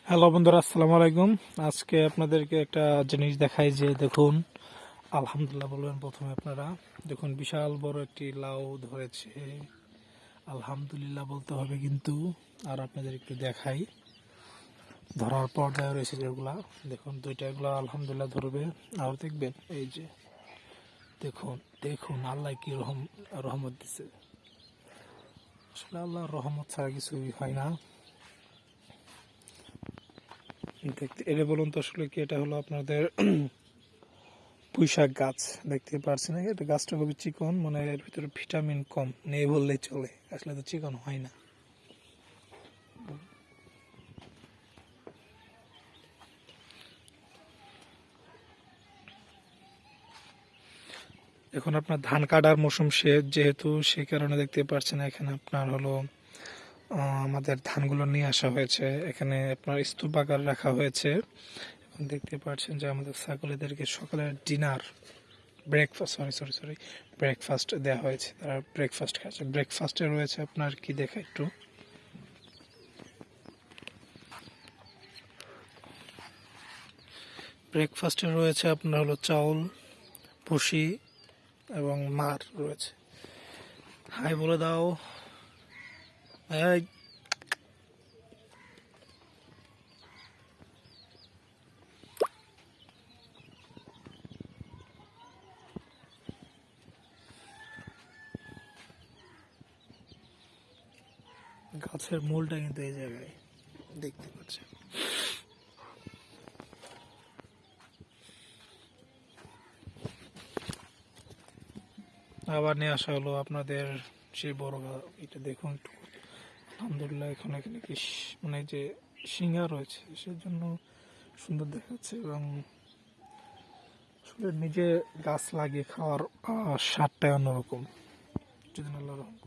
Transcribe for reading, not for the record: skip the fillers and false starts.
Hello বন্ধুরা, আসসালামু আলাইকুম। আজকে আপনাদেরকে একটা জিনিস দেখাই যে দেখুন, আলহামদুলিল্লাহ বলবেন প্রথমে আপনারা। দেখুন, বিশাল বড় একটি লাউ ধরেছে। আলহামদুলিল্লাহ বলতে হবে কিন্তু। আর আপনাদের একটু দেখাই, ধরার পর্যায়ে রয়েছে যেগুলা। দেখুন দুইটা, এগুলা আলহামদুলিল্লাহ ধরবে। আর দেখবেন এই যে দেখুন দেখুন আল্লাহ কি রহমত দিছে। আসলে আল্লাহর রহমত ছাড়া কিছুই হয় না। দেখতে এটা বলুন তো, আসলে কি এটা হলো আপনাদের পুঁইশাক গাছ। দেখতে পারছি না, এটা গাছটা খুবই চিকন, মানে এর ভিতরে ভিটামিন কম, নেই বললেই চলে। আসলে তো চিকন হয় না। এখন আপনার ধান কাটার মৌসুম শেষ যেহেতু, সে কারণে দেখতে পাচ্ছেন এখানে আপনার হলো আমাদের ধানগুলো নিয়ে আসা হয়েছে। এখানে আপনার স্তূপ আকার রাখা হয়েছে। এখন দেখতে পাচ্ছেন যে আমাদের ছাগলীদেরকে সকালের ডিনার, ব্রেকফাস্ট, সরি ব্রেকফাস্ট দেওয়া হয়েছে। তারা ব্রেকফাস্ট খাচ্ছে। ব্রেকফাস্টে রয়েছে আপনার কি দেখা একটু, ব্রেকফাস্টে রয়েছে আপনার হলো চাউল, ভুসি এবং মার রয়েছে। হাই বলে দাও। এই গাছের মূলটা কিন্তু এই জায়গায় দেখতে পাচ্ছেন। আবার নিয়ে আসা হলো আপনাদের সেই বড় এটা দেখুন একটু। আলহামদুলিল্লাহ এখন এখানে কি মানে যে সিঙ্গা রয়েছে, সেজন্য সুন্দর দেখাচ্ছে। এবং আসলে নিজে গাছ লাগিয়ে খাওয়ার স্বাদটাই অন্যরকম। যদি আল্লাহ রহম করে।